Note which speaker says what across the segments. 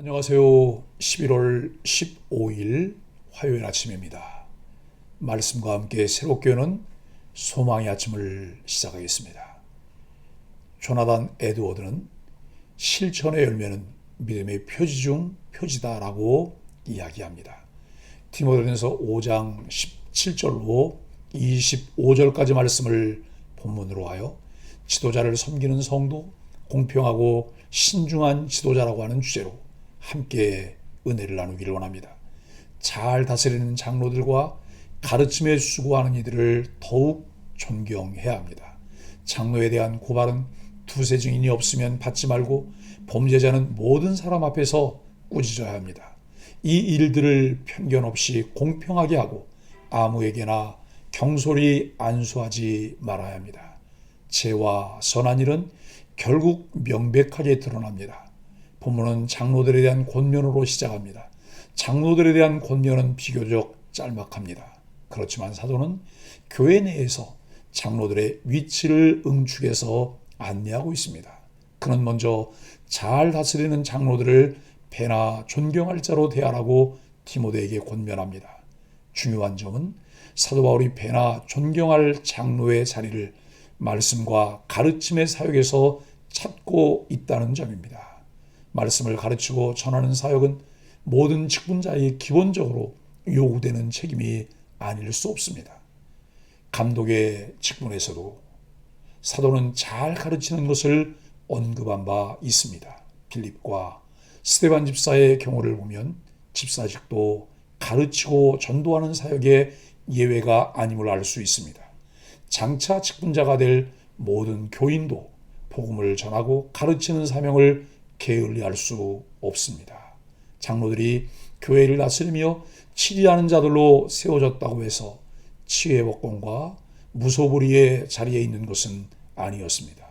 Speaker 1: 안녕하세요. 11월 15일 화요일 아침입니다. 말씀과 함께 새롭게 오는 소망의 아침을 시작하겠습니다. 조나단 에드워드는 실천의 열매는 믿음의 표지 중 표지다라고 이야기합니다. 디모데전서 5장 17절로 25절까지 말씀을 본문으로 하여 지도자를 섬기는 성도, 공평하고 신중한 지도자라고 하는 주제로 함께 은혜를 나누기를 원합니다. 잘 다스리는 장로들과 가르침에 수고하는 이들을 더욱 존경해야 합니다. 장로에 대한 고발은 두세 증인이 없으면 받지 말고 범죄자는 모든 사람 앞에서 꾸짖어야 합니다. 이 일들을 편견 없이 공평하게 하고 아무에게나 경솔히 안수하지 말아야 합니다. 죄와 선한 일은 결국 명백하게 드러납니다. 본문은 장로들에 대한 권면으로 시작합니다. 장로들에 대한 권면은 비교적 짤막합니다. 그렇지만 사도는 교회 내에서 장로들의 위치를 응축해서 안내하고 있습니다. 그는 먼저 잘 다스리는 장로들을 배나 존경할 자로 대하라고 디모데에게 권면합니다. 중요한 점은 사도 바울이 배나 존경할 장로의 자리를 말씀과 가르침의 사역에서 찾고 있다는 점입니다. 말씀을 가르치고 전하는 사역은 모든 직분자의 기본적으로 요구되는 책임이 아닐 수 없습니다. 감독의 직분에서도 사도는 잘 가르치는 것을 언급한 바 있습니다. 빌립과 스데반 집사의 경우를 보면 집사직도 가르치고 전도하는 사역의 예외가 아님을 알 수 있습니다. 장차 직분자가 될 모든 교인도 복음을 전하고 가르치는 사명을 게을리할 수 없습니다. 장로들이 교회를 다스리며 치리하는 자들로 세워졌다고 해서 치외복권과 무소불위의 자리에 있는 것은 아니었습니다.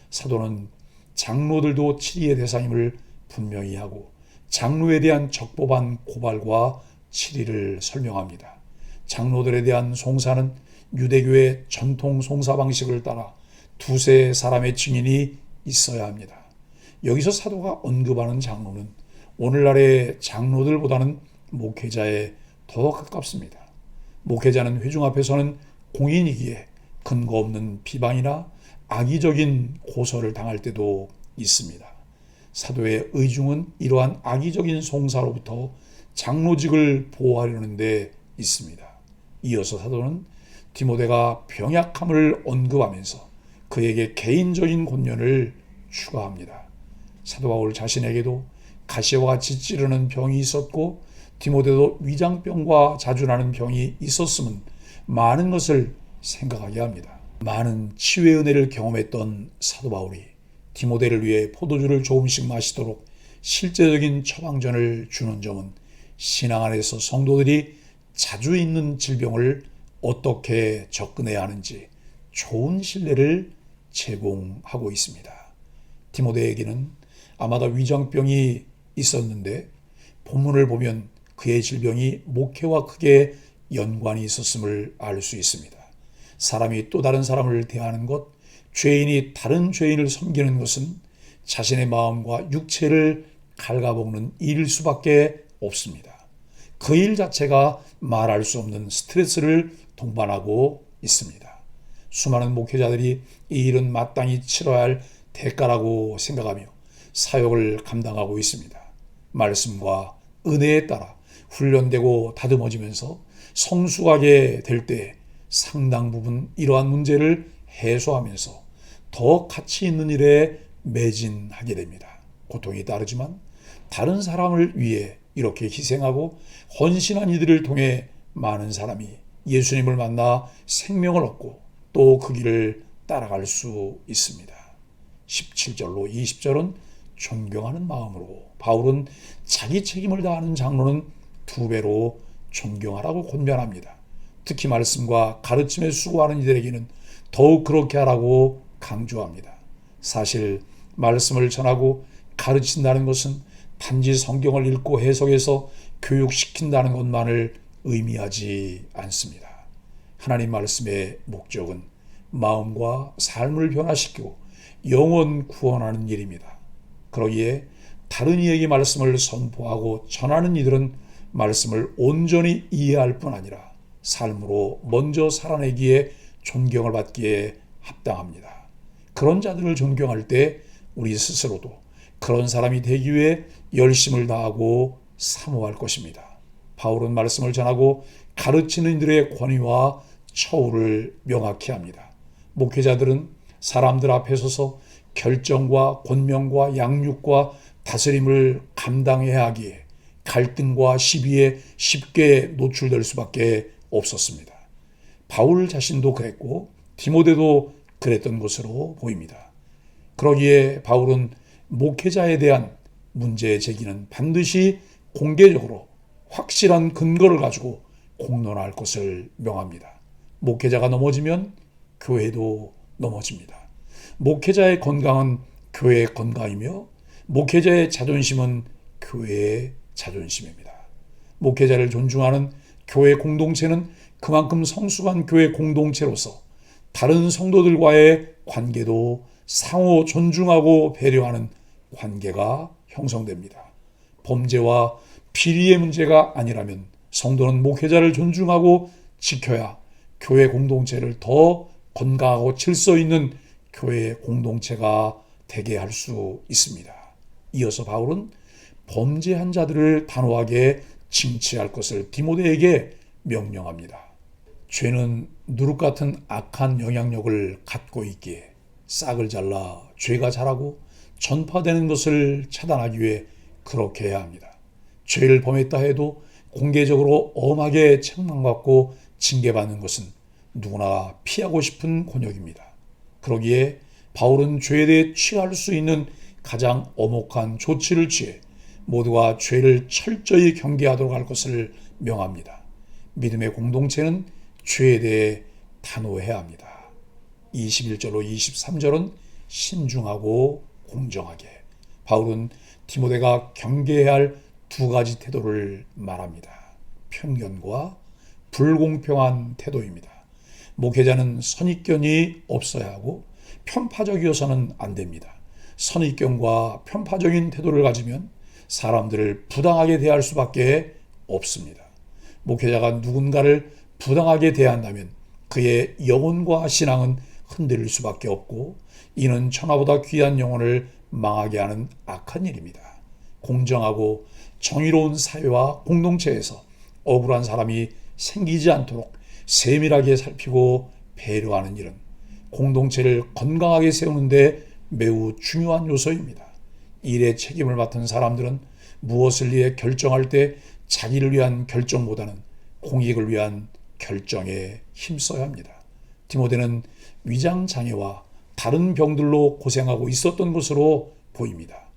Speaker 1: 사도는 장로들도 치리의 대상임을 분명히 하고 장로에 대한 적법한 고발과 치리를 설명합니다. 장로들에 대한 송사는 유대교의 전통 송사 방식을 따라 두세 사람의 증인이 있어야 합니다. 여기서 사도가 언급하는 장로는 오늘날의 장로들보다는 목회자에 더 가깝습니다. 목회자는 회중 앞에서는 공인이기에 근거 없는 비방이나 악의적인 고소를 당할 때도 있습니다. 사도의 의중은 이러한 악의적인 송사로부터 장로직을 보호하려는 데 있습니다. 이어서 사도는 디모데가 병약함을 언급하면서 그에게 개인적인 권면을 추가합니다. 사도 바울 자신에게도 가시와 같이 찌르는 병이 있었고 디모데도 위장병과 자주 나는 병이 있었음은 많은 것을 생각하게 합니다. 많은 치유의 은혜를 경험했던 사도 바울이 디모데를 위해 포도주를 조금씩 마시도록 실제적인 처방전을 주는 점은 신앙 안에서 성도들이 자주 있는 질병을 어떻게 접근해야 하는지 좋은 신뢰를 제공하고 있습니다. 디모데에게는 아마도 위장병이 있었는데 본문을 보면 그의 질병이 목회와 크게 연관이 있었음을 알 수 있습니다. 사람이 또 다른 사람을 대하는 것, 죄인이 다른 죄인을 섬기는 것은 자신의 마음과 육체를 갉아먹는 일일 수밖에 없습니다. 그 일 자체가 말할 수 없는 스트레스를 동반하고 있습니다. 수많은 목회자들이 이 일은 마땅히 치러야 할 대가라고 생각하며 사역을 감당하고 있습니다. 말씀과 은혜에 따라 훈련되고 다듬어지면서 성숙하게 될 때 상당 부분 이러한 문제를 해소하면서 더 가치 있는 일에 매진하게 됩니다. 고통이 따르지만 다른 사람을 위해 이렇게 희생하고 헌신한 이들을 통해 많은 사람이 예수님을 만나 생명을 얻고 또 그 길을 따라갈 수 있습니다. 17절로 20절은 존경하는 마음으로 바울은 자기 책임을 다하는 장로는 두 배로 존경하라고 권면합니다. 특히 말씀과 가르침에 수고하는 이들에게는 더욱 그렇게 하라고 강조합니다. 사실 말씀을 전하고 가르친다는 것은 단지 성경을 읽고 해석해서 교육시킨다는 것만을 의미하지 않습니다. 하나님 말씀의 목적은 마음과 삶을 변화시키고 영원 구원하는 일입니다. 그러기에 다른 이에게 말씀을 선포하고 전하는 이들은 말씀을 온전히 이해할 뿐 아니라 삶으로 먼저 살아내기에 존경을 받기에 합당합니다. 그런 자들을 존경할 때 우리 스스로도 그런 사람이 되기 위해 열심을 다하고 사모할 것입니다. 바울은 말씀을 전하고 가르치는 이들의 권위와 처우를 명확히 합니다. 목회자들은 사람들 앞에 서서 결정과 권명과 양육과 다스림을 감당해야 하기에 갈등과 시비에 쉽게 노출될 수밖에 없었습니다. 바울 자신도 그랬고 디모데도 그랬던 것으로 보입니다. 그러기에 바울은 목회자에 대한 문제 제기는 반드시 공개적으로 확실한 근거를 가지고 공론할 것을 명합니다. 목회자가 넘어지면 교회도 넘어집니다. 목회자의 건강은 교회의 건강이며 목회자의 자존심은 교회의 자존심입니다. 목회자를 존중하는 교회 공동체는 그만큼 성숙한 교회 공동체로서 다른 성도들과의 관계도 상호 존중하고 배려하는 관계가 형성됩니다. 범죄와 비리의 문제가 아니라면 성도는 목회자를 존중하고 지켜야 교회 공동체를 더 건강하고 질서 있는 교회 공동체가 되게 할 수 있습니다. 이어서 바울은 범죄한 자들을 단호하게 징치할 것을 디모데에게 명령합니다. 죄는 누룩 같은 악한 영향력을 갖고 있기에 싹을 잘라 죄가 자라고 전파되는 것을 차단하기 위해 그렇게 해야 합니다. 죄를 범했다 해도 공개적으로 엄하게 책망받고 징계받는 것은 누구나 피하고 싶은 곤욕입니다. 그러기에 바울은 죄에 대해 취할 수 있는 가장 엄혹한 조치를 취해 모두가 죄를 철저히 경계하도록 할 것을 명합니다. 믿음의 공동체는 죄에 대해 단호해야 합니다. 21절로 23절은 신중하고 공정하게. 바울은 디모데가 경계해야 할 두 가지 태도를 말합니다. 편견과 불공평한 태도입니다. 목회자는 선입견이 없어야 하고 편파적이어서는 안 됩니다. 선입견과 편파적인 태도를 가지면 사람들을 부당하게 대할 수밖에 없습니다. 목회자가 누군가를 부당하게 대한다면 그의 영혼과 신앙은 흔들릴 수밖에 없고 이는 천하보다 귀한 영혼을 망하게 하는 악한 일입니다. 공정하고 정의로운 사회와 공동체에서 억울한 사람이 생기지 않도록 세밀하게 살피고 배려하는 일은 공동체를 건강하게 세우는 데 매우 중요한 요소입니다. 일의 책임을 맡은 사람들은 무엇을 위해 결정할 때 자기를 위한 결정보다는 공익을 위한 결정에 힘써야 합니다. 디모데는 위장장애와 다른 병들로 고생하고 있었던 것으로 보입니다.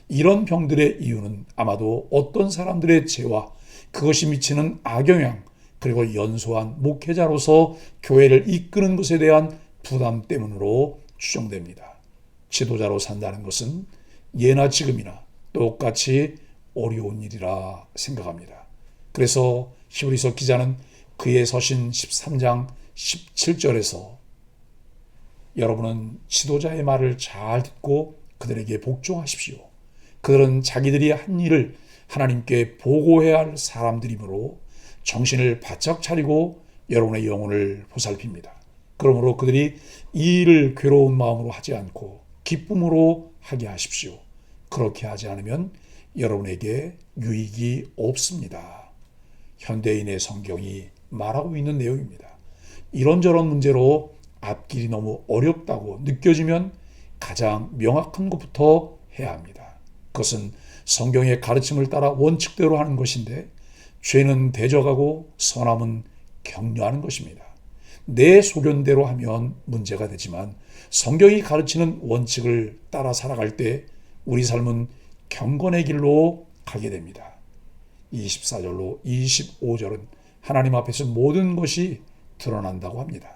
Speaker 1: 이런 병들의 이유는 아마도 어떤 사람들의 죄와 그것이 미치는 악영향 그리고 연소한 목회자로서 교회를 이끄는 것에 대한 부담 때문으로 추정됩니다. 지도자로 산다는 것은 예나 지금이나 똑같이 어려운 일이라 생각합니다. 그래서 히브리서 기자는 그의 서신 13장 17절에서 여러분은 지도자의 말을 잘 듣고 그들에게 복종하십시오. 그들은 자기들이 한 일을 하나님께 보고해야 할 사람들이므로 정신을 바짝 차리고 여러분의 영혼을 보살핍니다. 그러므로 그들이 이 일을 괴로운 마음으로 하지 않고 기쁨으로 하게 하십시오. 그렇게 하지 않으면 여러분에게 유익이 없습니다. 현대인의 성경이 말하고 있는 내용입니다. 이런저런 문제로 앞길이 너무 어렵다고 느껴지면 가장 명확한 것부터 해야 합니다. 그것은 성경의 가르침을 따라 원칙대로 하는 것인데 죄는 대적하고 선함은 격려하는 것입니다. 내 소견대로 하면 문제가 되지만 성경이 가르치는 원칙을 따라 살아갈 때 우리 삶은 경건의 길로 가게 됩니다. 24절로 25절은 하나님 앞에서 모든 것이 드러난다고 합니다.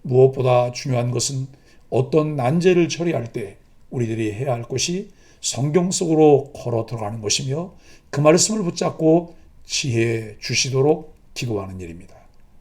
Speaker 1: 무엇보다 중요한 것은 어떤 난제를 처리할 때 우리들이 해야 할 것이 성경 속으로 걸어 들어가는 것이며 그 말씀을 붙잡고 지혜 주시도록 기도하는 일입니다.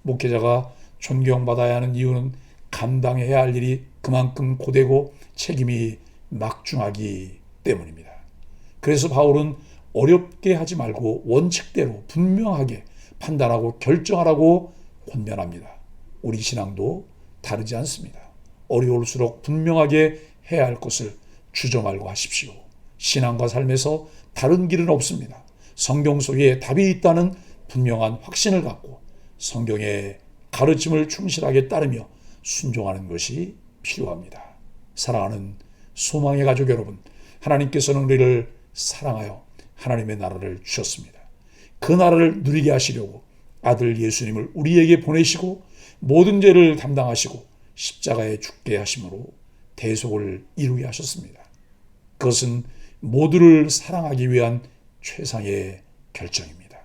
Speaker 1: 목회자가 존경받아야 하는 이유는 감당해야 할 일이 그만큼 고되고 책임이 막중하기 때문입니다. 그래서 바울은 어렵게 하지 말고 원칙대로 분명하게 판단하고 결정하라고 권면합니다. 우리 신앙도 다르지 않습니다. 어려울수록 분명하게 해야 할 것을 주저 말고 하십시오. 신앙과 삶에서 다른 길은 없습니다. 성경 속에 답이 있다는 분명한 확신을 갖고 성경의 가르침을 충실하게 따르며 순종하는 것이 필요합니다. 사랑하는 소망의 가족 여러분, 하나님께서는 우리를 사랑하여 하나님의 나라를 주셨습니다. 그 나라를 누리게 하시려고 아들 예수님을 우리에게 보내시고 모든 죄를 담당하시고 십자가에 죽게 하심으로 대속을 이루게 하셨습니다. 그것은 모두를 사랑하기 위한 최상의 결정입니다.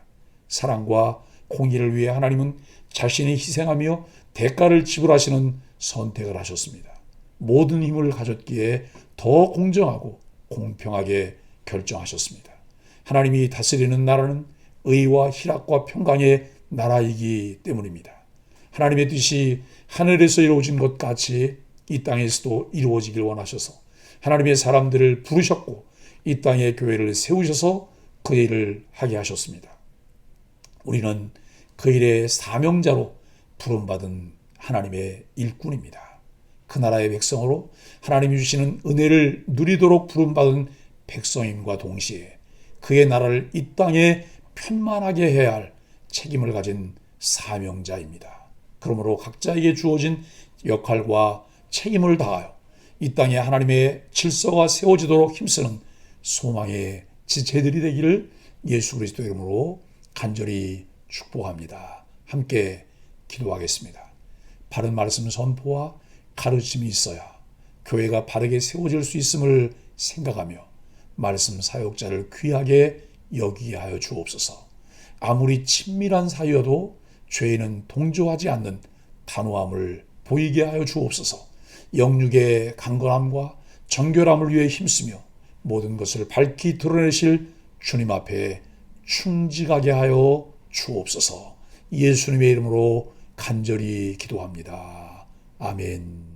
Speaker 1: 사랑과 공의를 위해 하나님은 자신이 희생하며 대가를 지불하시는 선택을 하셨습니다. 모든 힘을 가졌기에 더 공정하고 공평하게 결정하셨습니다. 하나님이 다스리는 나라는 의와 희락과 평강의 나라이기 때문입니다. 하나님의 뜻이 하늘에서 이루어진 것 같이 이 땅에서도 이루어지길 원하셔서 하나님의 사람들을 부르셨고 이 땅에 교회를 세우셔서 그 일을 하게 하셨습니다. 우리는 그 일의 사명자로 부름받은 하나님의 일꾼입니다. 그 나라의 백성으로 하나님이 주시는 은혜를 누리도록 부름받은 백성임과 동시에 그의 나라를 이 땅에 편만하게 해야 할 책임을 가진 사명자입니다. 그러므로 각자에게 주어진 역할과 책임을 다하여 이 땅에 하나님의 질서가 세워지도록 힘쓰는 소망의 지체들이 되기를 예수 그리스도 이름으로 간절히 축복합니다. 함께 기도하겠습니다. 바른 말씀 선포와 가르침이 있어야 교회가 바르게 세워질 수 있음을 생각하며 말씀 사역자를 귀하게 여기게 하여 주옵소서. 아무리 친밀한 사이여도 죄에는 동조하지 않는 단호함을 보이게 하여 주옵소서. 영육의 강건함과 정결함을 위해 힘쓰며 모든 것을 밝히 드러내실 주님 앞에 충직하게 하여 주옵소서. 예수님의 이름으로 간절히 기도합니다. 아멘.